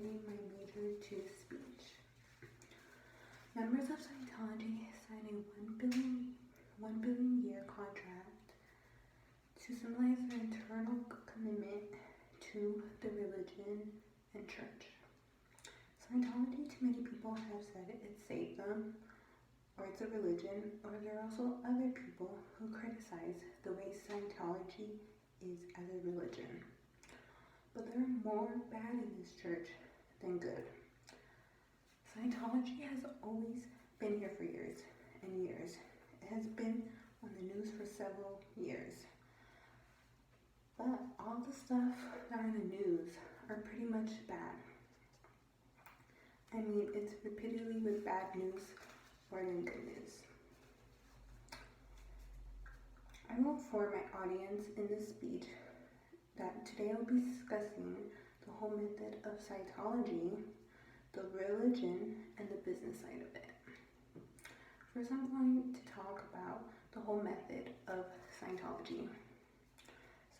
relating my major to speech. Members of Scientology sign a $1 billion year contract to symbolize their eternal commitment to the religion and church. Scientology, to many people, have said it saved them, or it's a religion, or there are also other people who criticize the way Scientology is as a religion. But there are more bad in this church than good. Scientology has always been here for years and years. It has been on the news for several years. But all the stuff that are in the news are pretty much bad. I mean, it's repeatedly with bad news more than good news. I will inform my audience in this speech that today I'll be discussing the whole method of Scientology, the religion, and the business side of it. First, I'm going to talk about the whole method of Scientology.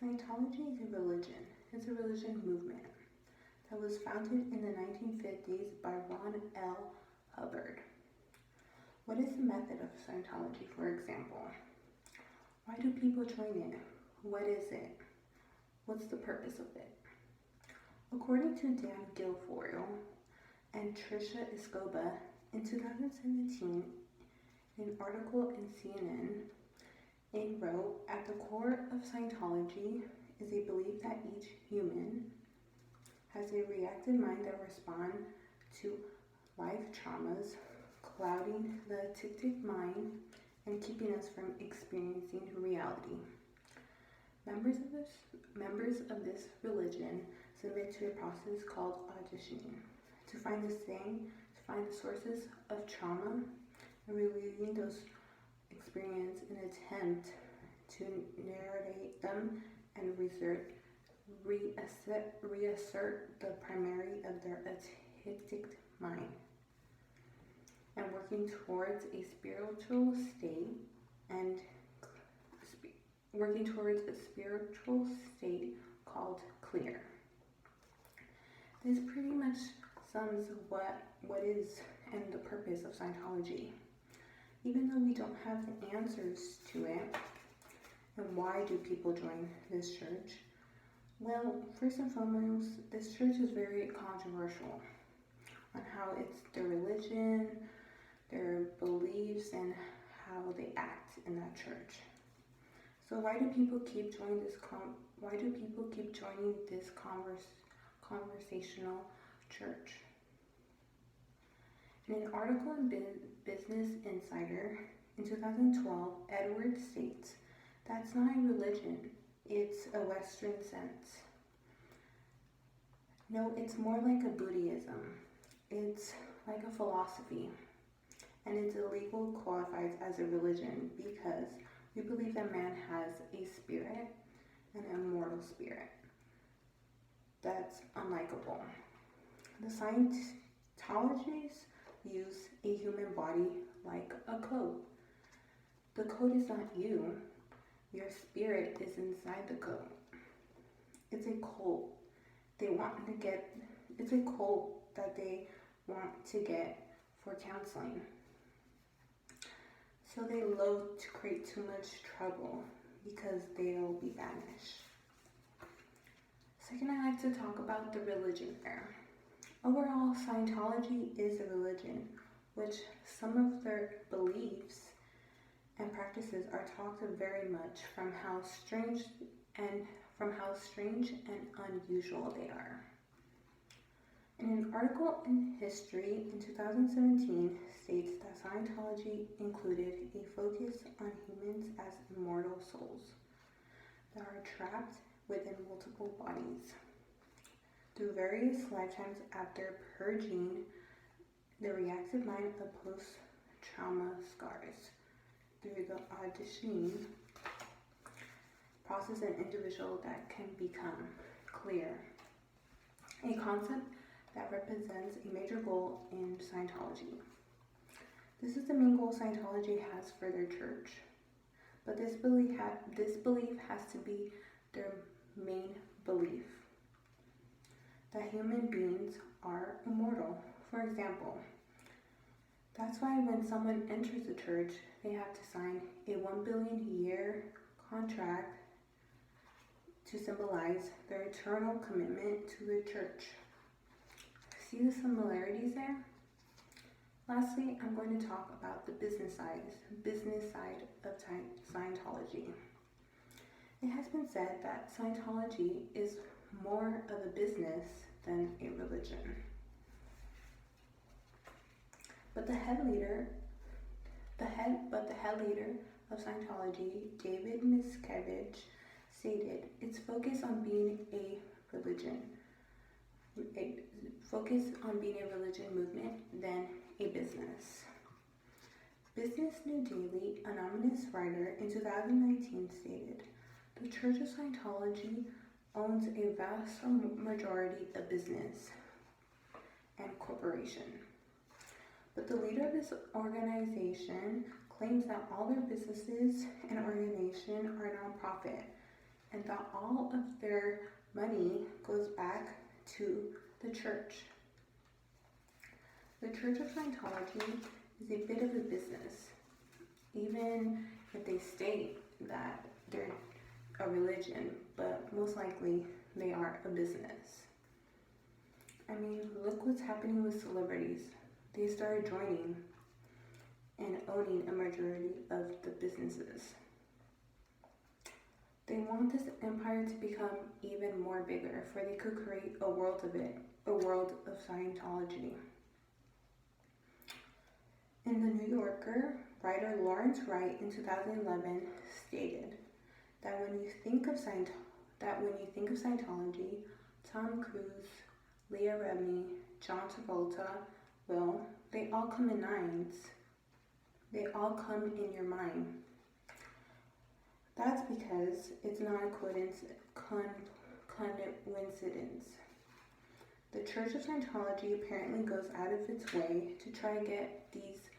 Scientology is a religion. It's a religion movement that was founded in the 1950s by Ron L. Hubbard. What is the method of Scientology, for example? Why do people join it? What is it? What's the purpose of it? According to Dan Guilfoyle and Tricia Escobar, in 2017, in an article in CNN, they wrote, "At the core of Scientology is a belief that each human has a reactive mind that responds to life traumas, clouding the authentic mind and keeping us from experiencing reality. Members of this religion submit to a process called auditioning to find the sources of trauma and relieving those experiences in an attempt to narrate them and reassert the primary of their authentic mind, and working towards a spiritual state called clear." This pretty much sums what is and the purpose of Scientology. Even though we don't have the answers to it, and why do people join this church? Well, first and foremost, this church is very controversial on how it's their religion, their beliefs, and how they act in that church. So why do people keep joining this conversational church? In an article in Business Insider in 2012, Edward states, "That's not a religion, it's a Western sense. No, it's more like a Buddhism. It's like a philosophy, and it's illegal qualifies as a religion because we believe that man has a spirit, an immortal spirit, that's unlikable. The Scientologists use a human body like a coat. The coat is not you. Your spirit is inside the coat. It's a cult. It's a cult that they want to get for counseling. So they loathe to create too much trouble because they'll be banished." Second, I like to talk about the religion fair. Overall, Scientology is a religion, which some of their beliefs and practices are talked of very much from how strange and unusual they are. In an article in History in 2017 states that Scientology included a focus on humans as immortal souls that are trapped within multiple bodies through various lifetimes after purging the reactive mind of post-trauma scars through the auditioning process, an individual that can become clear, a concept that represents a major goal in Scientology. This is the main goal Scientology has for their church, but this belief has to be their main belief, that human beings are immortal. For example, that's why when someone enters a church, they have to sign a 1 billion a year contract to symbolize their eternal commitment to the church. See the similarities there? Lastly, I'm going to talk about the business side of Scientology. It has been said that Scientology is more of a business than a religion. But the head leader of Scientology, David Miscavige, stated its focus on being a religion movement than a business. Business New Daily anonymous writer in 2019 stated, "The Church of Scientology owns a vast majority of business and corporation. But the leader of this organization claims that all their businesses and organization are nonprofit and that all of their money goes back to the church. The Church of Scientology is a bit of a business, even if they state that they're a religion, but most likely they are a business. I mean, look what's happening with celebrities. They started joining and owning a majority of the businesses. They want this empire to become even more bigger, for they could create a world of it, a world of Scientology." In The New Yorker, writer Lawrence Wright in 2011 stated that when you think of Scientology, Tom Cruise, Leah Remini, John Travolta, well, they all come in nines. They all come in your mind. That's because it's not a coincidence. The Church of Scientology apparently goes out of its way to try to get these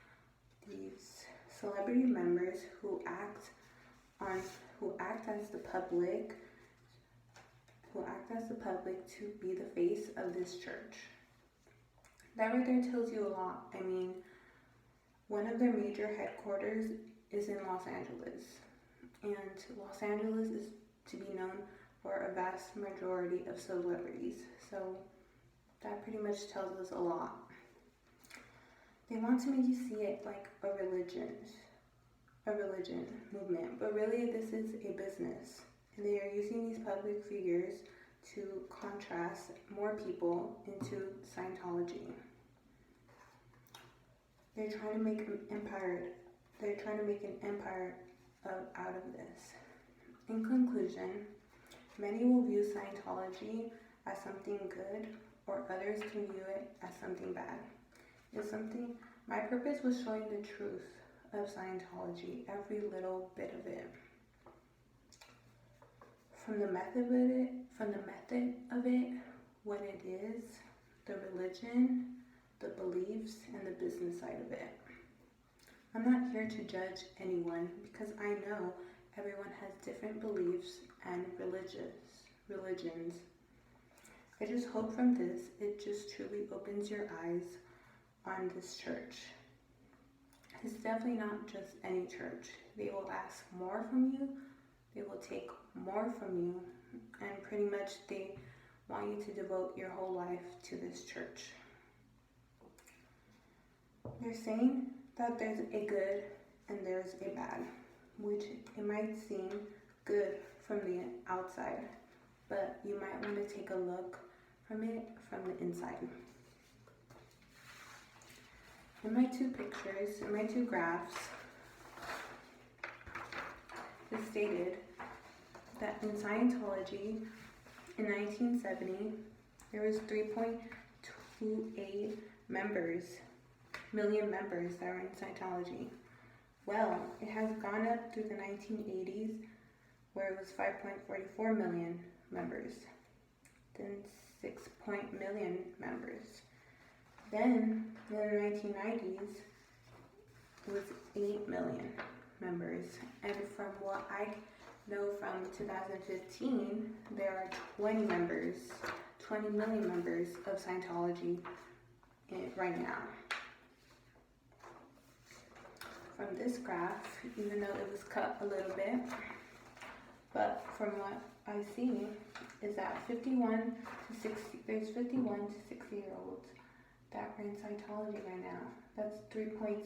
celebrity members who act as the public to be the face of this church. That right there tells you a lot. I mean, one of their major headquarters is in Los Angeles, and Los Angeles is to be known for a vast majority of celebrities, so that pretty much tells us a lot. They want to make you see it like a religion movement, but really this is a business, and they are using these public figures to contrast more people into Scientology. They're trying to make an empire. Out of this. In conclusion, many will view Scientology as something good, or others can view it as something bad. My purpose was showing the truth of Scientology, every little bit of it. From the method of it, what it is, the religion, the beliefs, and the business side of it. I'm not here to judge anyone because I know everyone has different beliefs and religions. I just hope from this, it just truly opens your eyes on this church. It's definitely not just any church. They will ask more from you, they will take more from you, and pretty much they want you to devote your whole life to this church. They're saying that there's a good and there's a bad, which it might seem good from the outside, but you might want to take a look from it from the inside. In my two graphs, it stated that in Scientology, in 1970, there was 3.28 million members that were in Scientology. Well, it has gone up through the 1980s, where it was 5.44 million members, then 6 million members. Then, in the 1990s, it was 8 million members. And from what I know from 2015 there are 20 million members of Scientology right now. From this graph, even though it was cut a little bit, but from what I see is that there's 51 to 60 year olds that are in Scientology right now. That's 3.6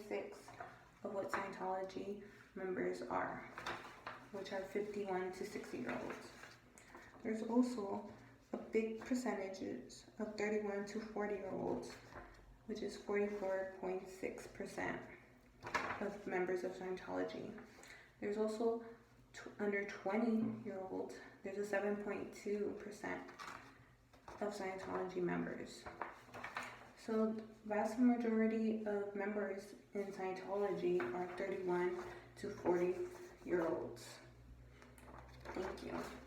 of what Scientology members are, which are 51 to 60 year olds. There's also a big percentages of 31 to 40 year olds, which is 44.6% of members of Scientology. There's also under 20 year olds, there's a 7.2% of Scientology members. So the vast majority of members in Scientology are 31 to 40 year olds. Thank you.